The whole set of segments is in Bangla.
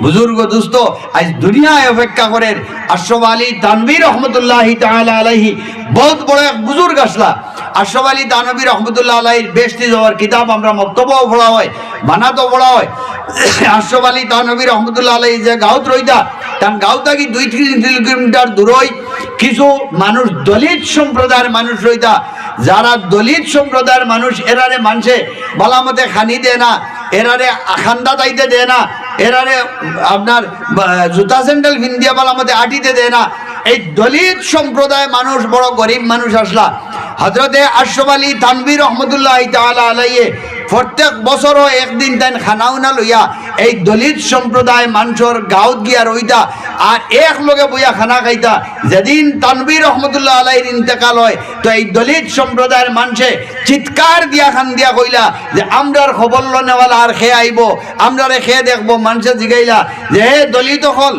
বুজুর্গ দোস্ত আজ দুনিয়ায় অপেক্ষা করেন আশরাফ আলী থানভী রহমতুল্লাহি তাআলা আলাইহি বহুত বড় এক বুজুর্গ আসলা। আশরাফ আলী থানভী রহমতুল্লাহ আলাইহির বেশটি জবর কিতাব আমরা মক্তবাও পড়া হয়, বানাতো পড়া হয়। আশরাফ আলী থানভী রহমতুল্লাহ আলাইহি যে গাঁৱত রইতা, তার গাঁও থেকে 2-3 কিলোমিটার দূরই কিছু মানুষ দলিত সম্প্রদায়ের মানুষ রইতা। যারা দলিত সম্প্রদায়ের মানুষ, এরারে মানুষে বালামতে খানি দেয় না, এরারে খান্দা তাইতে দেয় না, এরারে আপনার জুতা স্যান্ডেল ভিন্দিয়া বালামতে আটিতে দেয় না। এই দলিত সম্প্রদায় মানুষ বড় গরিব মানুষ আসলা। হযরতে আশরাফ আলী থানভী রহমতুল্লাহি তাআলা আলাইহি প্রত্যেক বছরও একদিন তাই খানাউনা লইয়া এই দলিত সম্প্রদায় মানুষের গাঁৱত গিয়া রইতা আর এক লগে বইয়া খানা খাইতা। যেদিন থানভী রহমতুল্লাহ আলাইহির ইন্তেকাল হয় তো এই দলিত সম্প্রদায়ের মানুষে চিৎকার দিয়া খান দিয়া কইলা যে আমরার খবর নেওয়ালা আর খেয়ে আইব, আমরারে খেয়ে দেখবো। মানুষে জিগাইলা যে হে দলিত হল,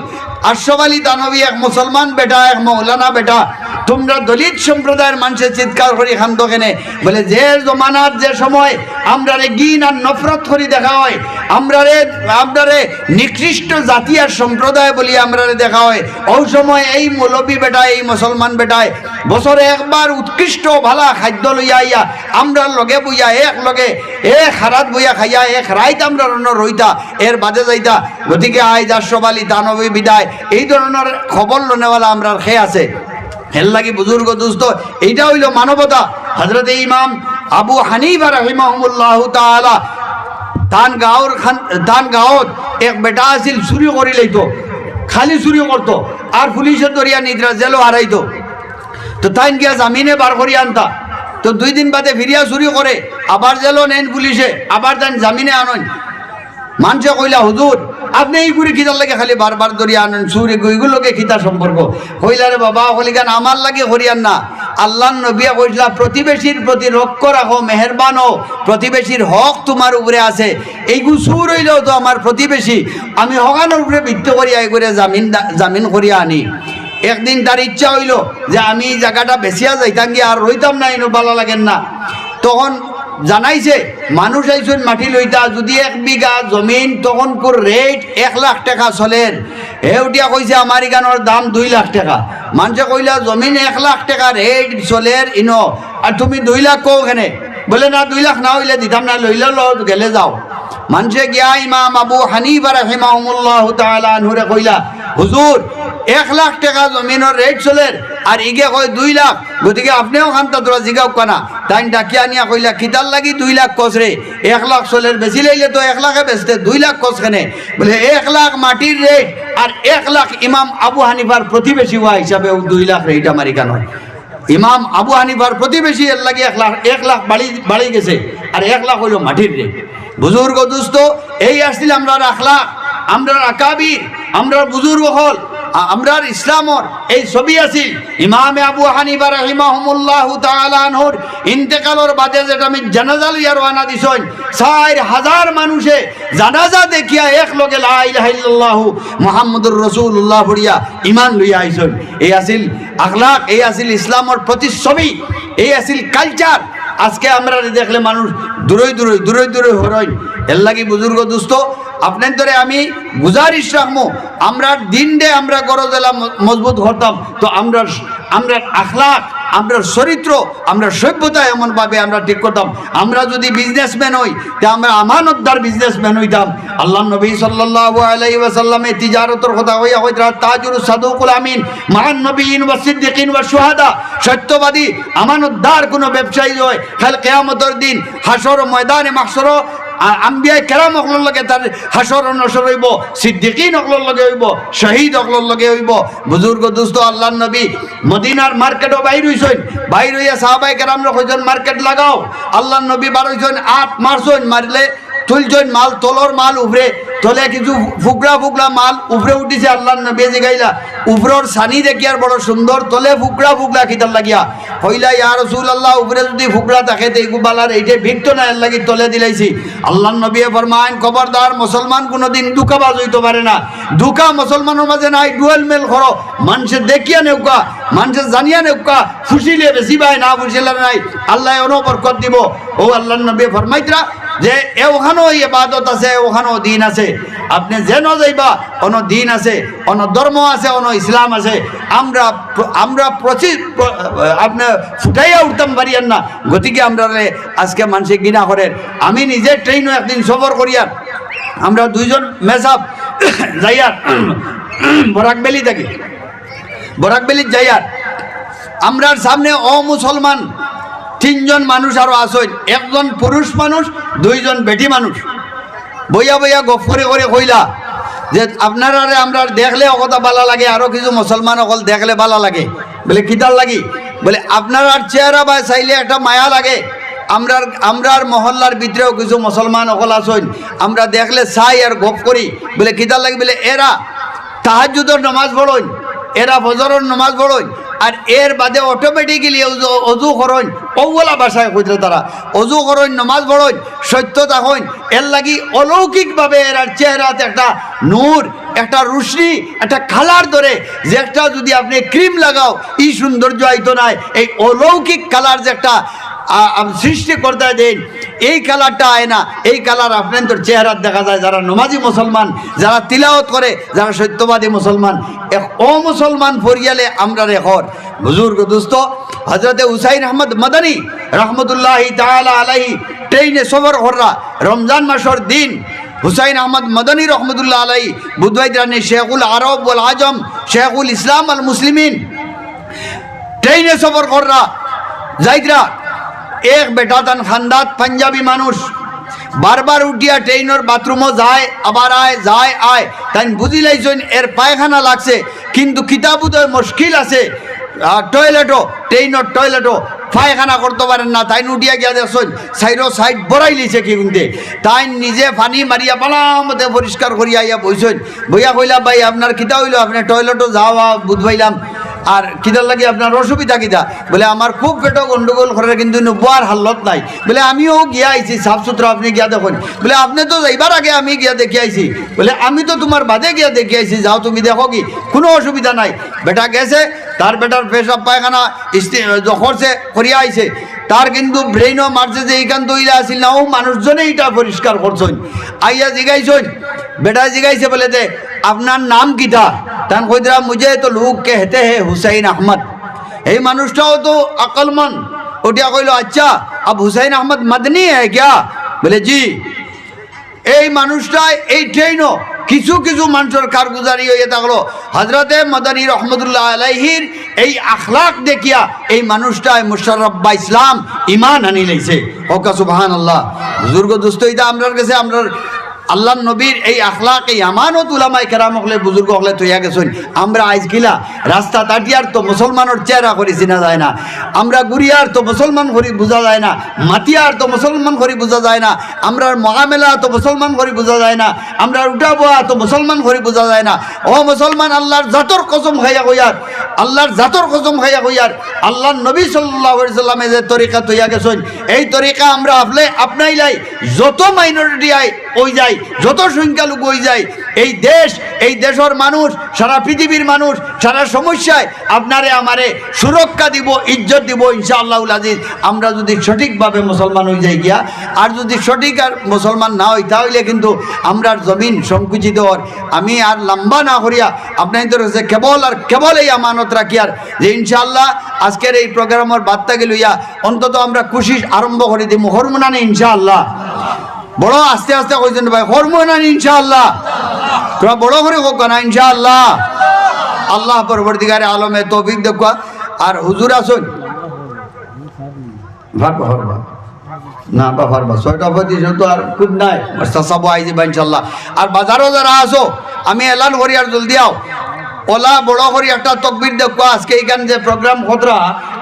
আশরাফ আলী থানভী এক মুসলমান বেটা, এক মৌলানা বেটা, তোমরা দলিত সম্প্রদায়ের মানুষের চিৎকার করি খান্দ কেনে? বলে যে জমানার যে সময় আমরারে গিন আর নফরত করি দেখা হয়, আমরারে নিকৃষ্ট জাতি আর সম্প্রদায় বলি আমরারে দেখা হয়, ওই সময় এই মৌলবী বেটা, এই মুসলমান বেটায় বছরে একবার উৎকৃষ্ট ভালা খাদ্য লইয়া আইয়া আমরা লগে বইয়া এক লগে এক হারাত বইয়া খাইয়া এক রাইত আমরা রইতা, এর বাদে যাইতা। গতিকে আজ আশরাফ আলী থানভী বিদায়, এই ধরনের খবর নেওয়ালা আমরার খেয়ে আছে। এর লাগি বুজুর্গ দোস্ত, এইটা হইল মানবতা। হযরতে ইমাম আবু হানিফা রাহিমাহুল্লাহু তাআলা তান গাঁৱত এক বেটা আছিল, চুরি করি লইতো, খালি চুরি করতো আর পুলিশে ধরিয়া নিদ্রা জেলও হারাইতো। তো তাই গিয়া জামিনে বার করি আনতা। তো 2 দিন বাদে ফিরিয়া চুরি করে, আবার জেলও নেন পুলিশে, আবার তাই জামিনে আনন। মানুষে কইলা হুজুর আপনি এই গুড়ি খিতার লাগে খালি বারবার ধরিয়া আনেন, চুরি গুইগুলোকে খিতা সম্পর্ক? কইলা রে বাবা, হলিগান আমার লাগে হরিয়ান না। আল্লাহ নবিয়া কইলা প্রতিবেশীর প্রতি রক্ষ রাখো, মেহেরবান হও, প্রতিবেশীর হক তোমার উপরে আছে। এইগু চুর হইলেও তো আমার প্রতিবেশী, আমি হকানোর উপরে ভিত্তি করিয়া এই করে জামিন করিয়া আনি। একদিন তার ইচ্ছা হইল যে আমি এই জায়গাটা বেচিয়া যাইতাম গিয়ে আর রইতাম না, এনে ভালো লাগেন না। তখন জানাইছে মানুষ আইসুন মাটি লইতা, যদি 1 বিঘা জমিন তখন কোর রেট 1 লাখ টাকা চলের। উঠিয়া কইছে আমার ইগানোর দাম 2 লাখ টাকা। মানুষে কইলা জমিন 1 লাখ টাকা রেট চলের ইনো, আর তুমি 2 লাখ কো ওখানে? বলে না 2 লাখ না হইলে দিতাম না, লইলে গেলে যাও। মানুষে গিয়া ইমাম আবু হানিফা রাহিমাহুল্লাহু তাআলা আনহুরে কইলা হুজুর 1 লাখ টাকা জমিনের রেট চলের আর ইগে কয় 2 লাখ, গতিকে আপনিও খান্তা তোরা জিগাও কানা। তাই ডাকিয়া নিয়া কইলা কিতার লাগি 2 লাখ কসরে? 1 লাখ চলের বেশি লইলে তো 1 লাখে বেচতে, 2 লাখ কস কেনে? বলে 1 লাখ মাটির রেট আর 1 লাখ ইমাম আবু হানিফার প্রতিবেশী হওয়া হিসাবে 2 লাখ রেট আমার ইকানো। ইমাম আবু হানিফার প্রতিবেশী এর লাগে 1 লাখ বাড়ি গেছে, আর 1 লাখ হইল মাটির রেট। বুজুর্গ দোস্ত, এই আসছিল আমরা আখলাক, আমরা আকাবির, আমরা বুজুর্গ হল, আমরার ইসলামর এই ছবি আছিল। ইমামে আবু হানিফা রাহিমাহুল্লাহু তাআলা আনহুর ইন্তেকালের বাদে যেটা আমি জানাজা লইয়া রওনা দিছন, 4000 মানুষে জানাজা দেখিয়া এক লগে লা ইলাহা ইল্লাল্লাহু মুহাম্মাদুর রাসূলুল্লাহ পড়িয়া ঈমান লইয়া আইছন। এই আছিল আখলাক, এই আছিল ইসলামর প্রতিচ্ছবি, এই আছিল কালচার। আজকে আমরা দেখলে মানুষ দূরে হরইন। এর লাগি বুজুর্গ দোস্ত, আপনার ধরে আমি গুজারিশ রাখবো, আমরা দিন ডে আমরা গরজেলা মজবুত হতাম তো আমরা আখলাক, আমরা চরিত্র, আমরা সভ্যতা এমনভাবে আমরা ঠিক করতাম। আমরা যদি বিজনেসম্যান হই তা আমরা আমানতদার বিজনেসম্যান হইতাম। আল্লাহ নবী সাল্লাল্লাহু আলাইহি ওয়াসাল্লামে তিজারতের কথা হইয়া কইরা তাজুর সাদুকুল আমিন মহান নবীন ওয়া সিদ্দিকিন ওয়া শুহাদা, সত্যবাদী আমানতদার কোনো ব্যবসায়ী হয় কাল কিয়ামতের দিন হাসর ময়দানে মাহশর আম্বিয়ায়ে কেরাম হকলর লগে তার হাসর নসর হইব, সিদ্দিকিন হকলর লগে হইব, শহীদ হকলর লগে হইব। বুজুর্গ দোস্ত, আল্লাহর নবী মদিনার মার্কেটও বাইর হইছেন, বাইর হইয়া সাহাবায়ে কেরামরা কইছেন মার্কেট লাগাও। আল্লাহর নবী বার হইছেন, 8 মারছেন, মারলে তুলছেন মাল, তলর মাল উপরে, তলে কিছু ফুকরা মাল উপরে উঠিছে। আল্লাহর নবী জিগাইলা উপরের সানি দেখি আর বড় সুন্দর, তলে ফুকরা কিতার লাগিয়া কইলা ইয়া রাসূলুল্লাহ উপরে যদি ফুকরা থাকে তো এগুবালার এইটা ভিক্ত না, এর লাগি তলে দিলাইছি। আল্লাহর নবী ফরমায়েন খবরদার মুসলমান কোনোদিন দুকাবাজ হইতে পারে না। দুকা মুসলমানের মাঝে নাই, ডুয়েল মেল করো, মানুষে দেখিয়া নেউকা, মানুষে জানিয়া নেউকা, ফুসিলে বেশি ভাই না ফুসিলে নাই, আল্লাহ অনো বরকত দিব। ও আল্লাহর নবী ফরমাইতরা যে ওখানেও ইবাদত আছে, ওখানেও দিন আছে। আপনি যেন যাইবা অন দিন আছে, অন ধর্ম আছে, অন ইসলাম আছে। আমরা আপনার ফুটাইয়া উঠতাম পারিয়ান না। গতিকে আমরা আজকে মানুষে গিনা করেন। আমি নিজে ট্রেনও একদিন সফর করিয়ার, আমরা দুইজন মেসাব যাইয়ার বরাকবেলি থাকি, বরাকবেলি যাইয়ার আমরার সামনে মুসলমান 3 জন মানুষ আরো আসেন, একজন পুরুষ মানুষ, 2 জন বেটি মানুষ। বইয়া বইয়া গপ করে করে কইলা যে আপনারা আমরা দেখলে অকথা ভালো লাগে, আরো কিছু মুসলমান অকল দেখলে ভালো লাগে। বলে কিতার লাগি? বলে আপনার চেহারা বা চাইলে একটা মায়া লাগে। আমরার মহল্লার ভিতরেও কিছু মুসলমান অকল আসেন, আমরা দেখলে চাই আর গপ করি। বলে কিতার লাগে? বলে এরা তাহাজ্জুদের নামাজ পড়েন, এরা ফজরের নামাজ পড়েন, আর এর বাদে অটোমেটিক্যালি অজু করেন। ওলা ভাষায় কইলে তারা অজু করেন, নামাজ পড়েন, সত্য থাকেন। এর লাগি অলৌকিকভাবে এর চেহারাতে একটা নূর, একটা রুশনি, একটা কালার ধরে, যে একটা যদি আপনি ক্রিম লাগাও ই সৌন্দর্য আইতো নাই। এই অলৌকিক কালার যে একটা সৃষ্টি করতে দেন, এই কালারটা আয় না। এই কালার আপনার চেহারা দেখা যায় যারা নমাজি মুসলমান, যারা তিলাওয়াত করে, যারা সত্যবাদী মুসলমান। মুসলমান ফরিয়ালে আমরা রেখর বুজুর্গ দোস্ত হজরতে হুসাইন আহমদ মাদানী রহমতুল্লাহি তাআলা আলাইহি ট্রেনে সফর কররা রমজান মাসের দিন। হুসাইন আহমদ মাদানী রহমতুল্লাহ আলাইহি বুধবাইদানি শেখুল আরব ওয়াল আজম, শেখুল ইসলাম আল মুসলিমিন ট্রেনে সফর কররা যাইদরা। এক বেটা তান খানদাত পাঞ্জাবি মানুষ বারবার উঠিয়া ট্রেনের বাথরুমও যায়, আবার আয়, যায় আয়। তাই বুঝি লাইছেন এর পায়খানা লাগছে, কিন্তু কিতাবুদের মুশকিল আছে। টয়লেটও, ট্রেনের টয়লেটও পায়খানা করতে পারেন না। তাই উঠিয়া গিয়া দেখছেন সাইড বড়াই লিছে কি কিন্তু। তাই নিজে পানি মারিয়া পালামতে পরিষ্কার করিয়া ইয়া বইছেন। বইয়া কইলা ভাই আপনার কিতা হইলো, আপনি টয়লেটও যাওয়া বুঝবাইলাম, আর কিদার লাগে আপনার অসুবিধা কিতা? বলে আমার খুব পেটো গন্ডগোল করে, কিন্তু নুবার হাল্লত নাই। বলে আমিও গিয়া আইছি সাফ সুতরা, আপনি গিয়া দেখুন। বলে আপনি তো যাইবার আগে আমি গিয়া দেখে আইছি। বলে আমি তো তোমার বাদে গিয়া দেখে আইছি, যাও তুমি দেখো কি, কোনো অসুবিধা নাই। বেটা গেছে, তার বেটার পেশাব পায়খানা করছে, করিয়া আইছে। তার কিন্তু ব্রেইনও মারছে যে এইখান তৈরি আসিল না, ও মানুষজনে এটা পরিষ্কার করছেন। আইয়া জিগাইছেন, বেটা জিগাইছে বলে যে আপনার নাম কিটা? তান কইরা মুঝে তো লোক कहते हैं হুসাইন আহমদ। এই মানুষটাও তো আকলমন। ওটা কইলো আচ্ছা আব হুসাইন আহমদ মদনী है क्या? বলে জি। এই মানুষটা এই ট্রেনও কিছু কিছু মানুষের কারগুজারি হয়ে থাকলো। হজরতে মদনী রহমতুল্লাহ আলাইহির এই আখলাক দেখিয়া এই মানুষটায় মুশাররফ বা ইসলাম ইমান আনি লাইছে। ওকা সুবহানাল্লাহ। বুজুর্গ দোস্ত, এটা আমরার কাছে আমরার আল্লাহ নবীর এই আখলাক, এই আমানত উলামায়ে কেরাম হলে বুজুর্গ হলে তৈয়া গেছেন। আমরা আজ গিলা রাস্তা তাটিয়ার তো মুসলমানের চেহারা করি চিনা যায় না, আমরা গুড়িয়ার তো মুসলমান করি বোঝা যায় না, মাতিয়ার তো মুসলমান করি বোঝা যায় না, আমরা মহামেলা তো মুসলমান করি বোঝা যায় না, আমরা উঠা বোয়া তো মুসলমান করি বোঝা যায় না। ও মুসলমান, আল্লাহর জাতর কসম খাইয়া কইয়ার, আল্লাহর জাতর কসম খাইয়া কইয়ার, আল্লাহর নবী সাল্লাল্লাহু আলাইহি সাল্লামে যে তরিকা তৈয়া গেছেন, এই তরিকা আমরা আপনাইলাই যত মাইনরিটি আয় ওই যায়, যত সংখ্যালঘু হয়ে যায়, এই দেশ, এই দেশের মানুষ, সারা পৃথিবীর মানুষ সারা সমস্যায় আপনারে আমারে সুরক্ষা দিব, ইজ্জত দিব ইনশাআল্লাহুল আজিজ। আমরা যদি সঠিকভাবে মুসলমান হয়ে যাই গিয়া, আর যদি সঠিক আর মুসলমান না হই, তাহলে কিন্তু আমরার জমিন সংকুচিত হওয়ার। আমি আর লম্বা না করিয়া আপনাদের কাছে কেবল আর কেবল এই আমানত রাখিয়ার যে ইনশাআল্লাহ আজকের এই প্রোগ্রামের বার্তাকে লইয়া অন্তত আমরা খুশি আরম্ভ করে দিই। হরমোনানে ইনশাআল্লাহ বড় আস্তে আস্তে কইছেন ভাই, হরমোনানি ইনশাআল্লাহ, তোরা বড় করে হোক না ইনশাআল্লাহ। আল্লাহ পরবর্তীকারে আলমে তৌফিক দেখা। আর হুজুর আসুন না পারবা 6টা পঁচিশে তো আর খুব নাই, সব আই যাবা ইনশাআল্লাহ। আর বাজারও যারা আসো আমি এলান করি আর জলদি আও, ওলা বড় করে একটা তকবির দেখো। আজকে এইখান যে প্রোগ্রাম খতরা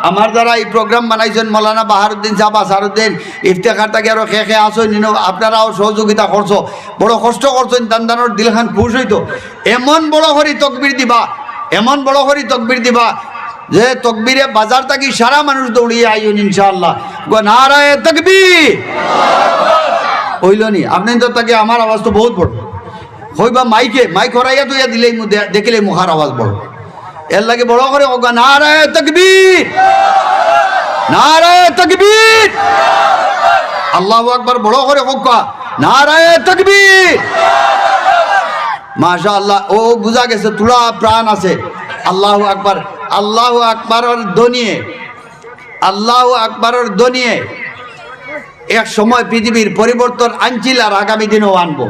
আমার যারা এই প্রোগ্রাম বানাইছেন, মৌলানা বাহারুদ্দিন সাহেব, আসারুদ্দিন, ইফতেখার থেকে আরো খেয়ে আসেন, আপনারাও সহযোগিতা করছো, বড় কষ্ট করছেন, দান্দানোর দিলখান খুশ হইতো। এমন বড় করে তকবির দিবা, এমন বড় করে তকবির দিবা যে তকবিরে বাজার থাকি সারা মানুষ দৌড়িয়ে আইন ইনশাআল্লাহ। নারায়ে তাকবীর হইল নি? আপনি তো তাকে আমার আওয়াজ তো বহুত বড় হইবা, মাইক হরাইয়া তুইয়া দিলেই দেখিলে মুখার আওয়াজ বড়, এর লাগে বড় করে হোক নারায়ে তাকবীর, নারায়ে তাকবীর, আল্লাহু আকবার, বড় করে হোক নারায়ে তাকবীর, মাশাআল্লাহ ও বুঝা গেছে তুলা প্রাণ আছে। আল্লাহু আকবার, আল্লাহু আকবারের দনিয়ে, আল্লাহু আকবারের দনিয়ে এক সময় পৃথিবীর পরিবর্তন আনছিল আর আগামী দিনেও আনবো।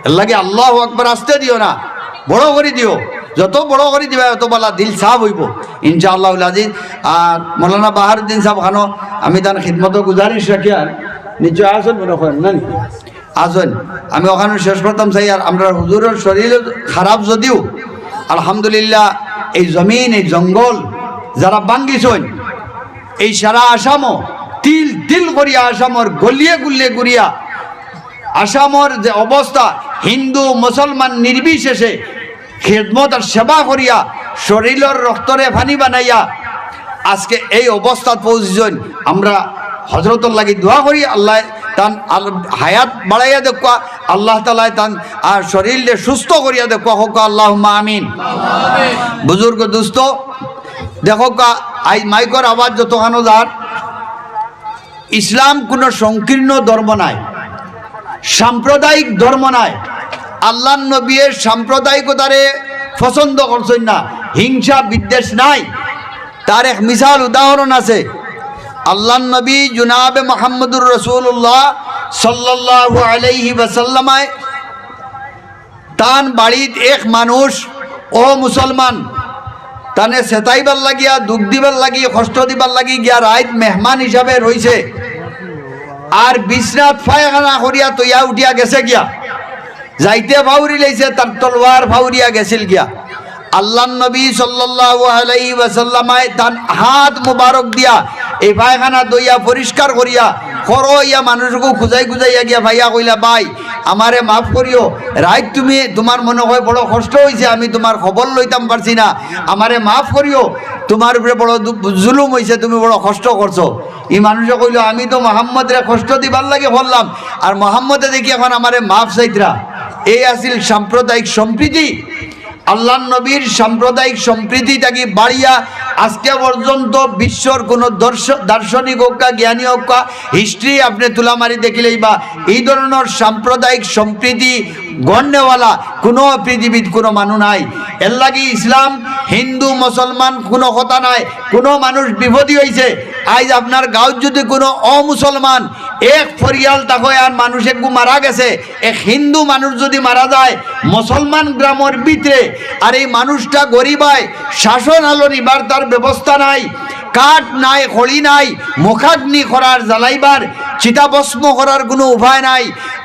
এর লাগে আল্লাহু আকবার আসতে দিও না, বড় করে দিও, যত বড় করে দিবা তত বলা দিল সাফ হইব ইনশাআল্লাহ আজিজ। আর মৌলানা বাহারুদ্দিন সাহেব খানো আমি তার খিদমত গুজারিশ রাখি আর নিশ্চয় আসুন মনে করেন না আসুন। আমি ওখানে শেষ করতাম চাই আর আমরা হুজুরের শরীর খারাপ যদিও আলহামদুলিল্লাহ এই জমিন এই জঙ্গল যারা ভাঙ্গিছেন এই সারা আসামও তিল তিল করিয়া আসামর গলিয়ে গুলিয়ে গুড়িয়া আসামর যে অবস্থা হিন্দু মুসলমান নির্বিশেষে খেদমত আর সেবা করিয়া শরীরের রক্তরে ফানি বানাইয়া আজকে এই অবস্থা পৌঁছেছেন। আমরা হজরতর লাগি দোয়া করি আল্লাহ তান হায়াত বাড়াইয়া দেখুয়া, আল্লাহ তালায় তান আর শরীরে সুস্থ করিয়া দেখুয়া হোক আল্লাহুম্মা আমিন। বুজুর্গ দুস্থ দেখো আই মাইকর আওয়াজ যতখানো যার ইসলাম কোনো সংকীর্ণ ধর্ম নাই, সাম্প্রদায়িক ধর্ম নাই। আল্লাহ নবীর সাম্প্রদায়িকতারে পছন্দ করছেন না, হিংসা বিদ্বেষ নাই। তার এক মিসাল উদাহরণ আছে। আল্লাহ নবী জুনাবে মুহাম্মদুর রাসূলুল্লাহ সাল্লাল্লাহু আলাইহি ওয়াসাল্লামায় তান বাড়িত এক মানুষ ও মুসলমান তানে সেতাইবার লাগিয়া দুঃখ দিবার লাগি কষ্ট দিবার লাগি গিয়া রাইত মেহমান হিসাবে রইছে আর বিছনাত ফায়খানা করিয়া তৈয়া উঠিয়া গেছে গিয়া যাইতে ফাউরি লাইছে তার তলোয়ার ফাউরিয়া গেছিল গিয়া। আল্লাহ নবী সাল্লাল্লাহু আলাইহি ওয়াসাল্লামায় তান হাত মুবারক দিয়া এই পায়খানা দইয়া পরিষ্কার করিয়া করইয়া মানুষকে খুঁজাই খুঁজাইয়া গিয়া ভাইয়া কইলা ভাই আমারে মাফ করিও, রাইত তুমি তোমার মনে হয় বড় কষ্ট হয়েছে, আমি তোমার খবর লইতাম পারছি না, আমারে মাফ করিও, তোমার উপরে বড় জুলুম হয়েছে, তুমি বড় কষ্ট করছো। এই মানুষে কইল আমি তো মোহাম্মদরে কষ্ট দিবার লাগে বললাম আর মোহাম্মদে দেখি এখন আমারে মাফ চাইতরা। এই আসিল সাম্প্রদায়িক সম্প্রীতি। আল্লাহ নবীর সাম্প্রদায়িক সম্প্রীতিটাকে বাড়িয়া আজকে পর্যন্ত বিশ্বর কোনো দার্শনিক হোক জ্ঞানী হোক হিস্ট্রি আপনি তুলামারি দেখিলেই বা এই ধরনের সাম্প্রদায়িক সম্প্রীতি গণ্যওয়ালা কোনো পৃথিবীর কোনো মানুষ নাই। এর লাগি ইসলাম হিন্দু মুসলমান কোনো কথা নাই, কোনো মানুষ বিপদী হয়েছে আজ আপনার গাঁৱত যদি কোনো অমুসলমান এক ফরিয়াল তাকে আর মানুষ একটু মারা গেছে, এক হিন্দু মানুষ যদি মারা যায় মুসলমান গ্রামের ভিতরে আর এই মানুষটা গরিব হয়, শাসন আলো নিবার তার ব্যবস্থা নাই, কাঠ নাই, খড়ি নাই, মুখাগ্নি করার জ্বালাইবার চিতাভস্ম করার কোনো উপায় নাই।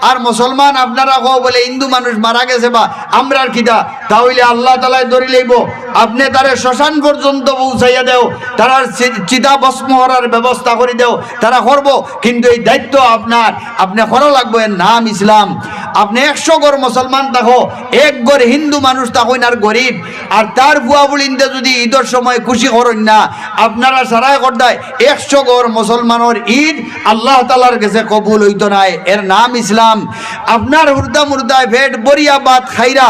আর মুসলমান আপনারা কো বলে হিন্দু মানুষ মারা গেছে বা আমরার কিতা, তাহলে আল্লাহ তাআলা ধরি লইব আপনি তারে শ্মশান পর্যন্ত পৌঁছাইয়া দেও, তারা চিতাভস্ম করার ব্যবস্থা করে দেও, তারা করব, কিন্তু এই দায়িত্ব আপনার, আপনি করা লাগবে। এর নাম ইসলাম। আপনি 100 ঘর মুসলমান থাকো, এক ঘর হিন্দু মানুষ থাকুন আর গরিব, আর তার বুয়া বুলিন্দে যদি ঈদের সময় খুশি করেন না, আপনারা সারাই করদায় 100 ঘর মুসলমানের ঈদ আল্লাহ তাআলার কাছে কবুল হইতো নাই। এর নাম ইসলাম। আপনার হুরদা মুর্দায় পেট বরিয়া বাদ খাইরা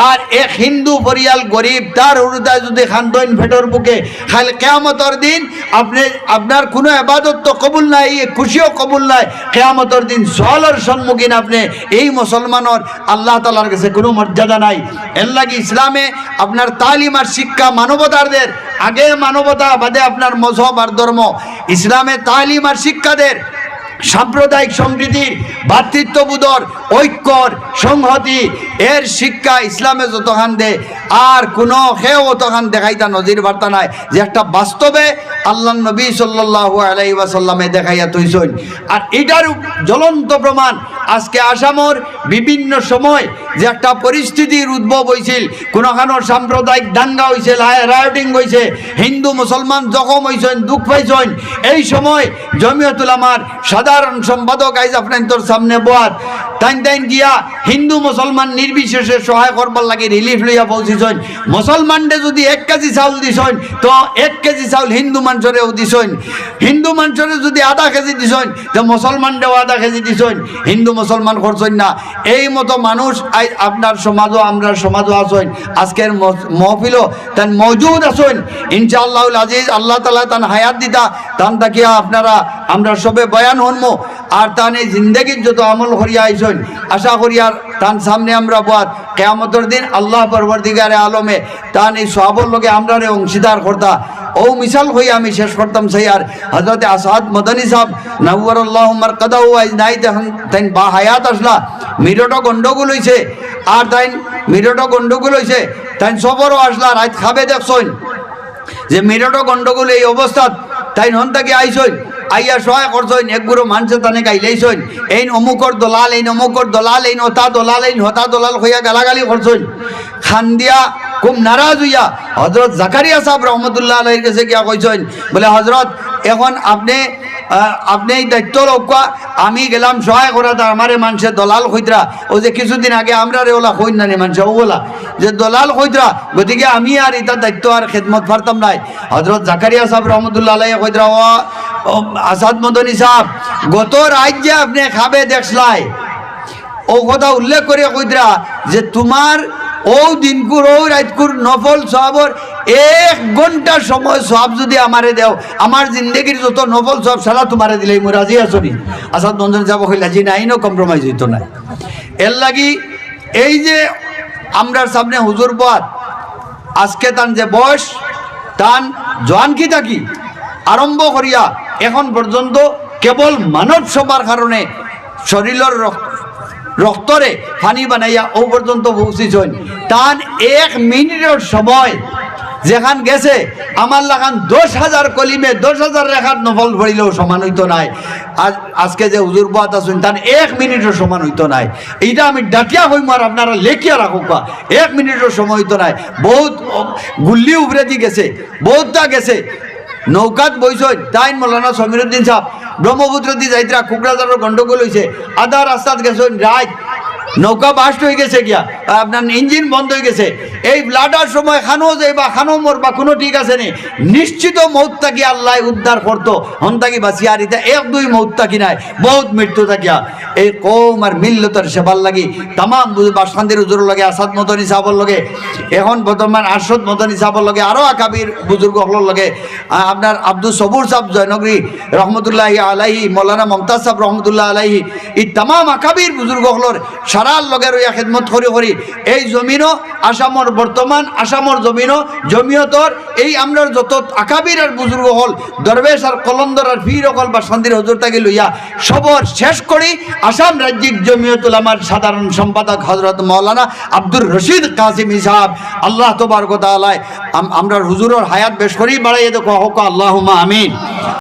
আর এক হিন্দু পরিয়াল গরিব তার হুরদায় যদি খান্দইন পেটের বুকে খালি কিয়ামতের দিন আপনি আপনার কোনো ইবাদত তো কবুল নাই, খুশিও কবুল নাই, কিয়ামতের দিন সওয়ালের সম্মুখীন আপনি এই মুসলমানের আল্লাহ তাআলার কাছে কোনো মর্যাদা নাই। এর লাগি ইসলামে আপনার তালিম আর শিক্ষা মানবতারদের আগে, মানবতা বাদে আপনার মযহব আর ধর্ম। ইসলামে তালিম আর শিক্ষাদের সাম্প্রদায়িক সম্প্রীতির, ভাতৃত্ববোধর, ঐক্যর, সংহতি এর শিক্ষা ইসলামে যতখান দে আর কোনো কেউ অতখান দেখাইতা নজির বার্তা নাই যে একটা বাস্তবে আল্লাহ নবী সাল্লাল্লাহু আলাইহি ওয়াসাল্লামে দেখাইয়া তৈছেন। আর এটার জ্বলন্ত প্রমাণ আজকে আসামর বিভিন্ন সময় যে একটা পরিস্থিতির উদ্ভব হয়েছিল, কোনোখানো সাম্প্রদায়িক দাঙ্গা হয়েছে, রায়োটিং হয়েছে, হিন্দু মুসলমান জখম হয়েছেন, দুঃখ পাইছেন, এই সময় জমিয়তুল উলামার সাধারণ সম্পাদক আইজ আপনার সামনে বাদ টাইন গিয়া হিন্দু মুসলমান নির্বিশেষে সহায় করবার লাগে রিলিফ লইয়া পৌঁছিছেন। মুসলমানরে যদি 1 কেজি চাউল দিছেন তো 1 কেজি চাউল হিন্দু মানুষরেও দিছেন, হিন্দু মানুষরে যদি আধা কেজি দিছেন তো মুসলমানরেও আধা কেজি দিছেন, হিন্দু মুসলমান করছেন না। এই মতো মানুষ আপনার সমাজও আমরা সমাজও আছেন, আজকের মহফিলও তান মজুদ আছেন ইনশাআল্লাহুল আজিজ। আল্লাহ তাআলা তান হায়াত দিতা তান তাকিয়া আপনারা আমরা সবে বয়ান হনমো। আর তান এই জিন্দগির যত আমল করিয়া আইসন আশা করি আর তান সামনে আমরা বাদ কিয়ামতের দিন আল্লাহ পরবর্তীকারে আলমে তান এই সওয়াবের লগে আমরা অংশীদার করতা ও মিসাল হয়ে আমি শেষ করতাম সেই আর হযরত আসাদ মদনী সাহেব নওয়ারাল্লাহু মারকাদাহু আজ নাই তাই বা হায়াত আসলা মিরট গন্ডগোল হইছে আর তাই মিরট গন্ডগোল হইছে তাই সবরও আসলা রাত খাবে দেখছইন যে মিরট গন্ডগোল এই অবস্থা তাই হন থেকে আইসইন আইয়া সহায় করছইন একগুলো মানুষে তানে গাইলেইছইন এই অমুকর দলাল এই অমুকর দলাল এই হতা দলাল এই হতা দলাল হইয়া গালাগালি করছইন খান দিয়া খুব নারাজ হইয়া হযরত জাকারিয়া সাহেব রহমতুল্লাহ আলাইহির কাছে গিয়া কইছইন বলে হযরত এখন আপনি এই দায়িত্ব লক্ষ্য আমি গেলাম সহায় করা তা আমারে মানুষের দলাল হইতরা ও যে কিছুদিন আগে আমরা রে ওলা হইন না মানুষ ওলা যে দলাল হইতরা গতিকে আমি আর এটার দায়িত্ব আর খেদমত পারতাম নাই হযরত জাকারিয়া সাহেব রহমতুল্লাহ আলাইহি কইতরা ও আসাদ মদনী সাহেব গত রাত যে আপনি খাবে দেখলাই ও কথা উল্লেখ করে কইতরা যে তোমার ও দিনকুর ও রাতকুর নফল সওয়াবর 1 ঘন্টা সময় সওয়াব যদি আমারে দেও আমার জিন্দগির যত নফল সওয়াব সারা তোমারে দিলেই মই রাজি আছনি আসাদ মদনী সাহেব কইলা জি নাই নো কম্প্রোমাইজ হইতো না এর লাগি এই যে আমরার সামনে হুজুর বাদ আজকে তান যে বয়স তান জওয়ান কি থাকি আরম্ভ করিয়া এখন পর্যন্ত কেবল মানব সবার কারণে শরীরের রক্তরে পানি বানাইয়া ও পর্যন্ত পৌঁছিছেন তান 1 মিনিটের সময় যেখান গেছে আমার লাগান 10,000 কলিমে 10,000 রেখার নফল পড়িলেও সমান হইতো নাই আজকে যে হুজুর বাত আছেন তান 1 মিনিটের সমান হইতো নাই এইটা আমি ডাকিয়া হইম আর আপনারা লেখিয়া রাখুক 1 মিনিটের সময় হইতো নাই বহুত গুল্লি উপরে দি গেছে বহুতটা গেছে নৌকাত বইছই তাইন মৌলানা সমীরউদ্দিন সাহেব ব্রহ্মপুত্র দি যাইত্রা কুকরাজারের গন্ডগোল হয়েছে আধা রাস্তাত গেছেন রাত নৌকা বাস্ট হয়ে গেছে গিয়া আপনার ইঞ্জিন বন্ধ হয়ে গেছে এই ব্লাডার সময় খানো যাই বা খানো মর বা কোনো ঠিক আছে নি নিশ্চিত মৌত থাকি আল্লাহ উদ্ধার করতো হন থাকি বাঁচি আর এটা 1-2 মৌত থাকি নাই বহুত মৃত্যু থাকিয়া এই কৌম আর মিল্লতের সেবার লাগি তাম বাসখান্দির হুজুর লাগে আসাদ মদনী সাহেবের লগে এখন বর্তমান আরশদ মদনী সাহেবের লগে আরও আকাবির বুজুর্গ হলোর লগে আপনার আব্দুল সবুর সাহেব জয়নগরী রহমতুল্লাহ আলাইহি মৌলানা মমতাজ সাহেব রহমতুল্লাহ আলাইহি এই তাম আকাবির বুজুর্গ হলোর সারার লগে রইয়া খেদমত করি এই জমিনও আসামর বর্তমান আসামর জমিয়তর এই আমরার যত আকাবির আর বুজুর্গ হল দরবেশ আর কলন্দর আর ফির হল বা সন্দির হজুর তাকে লইয়া সবর শেষ করি আসাম রাজ্যিক জমিয়ত উলামার সাধারণ সম্পাদক হযরত মাওলানা আব্দুর রশিদ কাসিমি সাহেব আল্লাহ তবারক ওয়া তাআলা আমরার হুজুরের হায়াত বেশ করি বাড়াইয়া দেখো হোক আল্লাহুম্মা আমিন।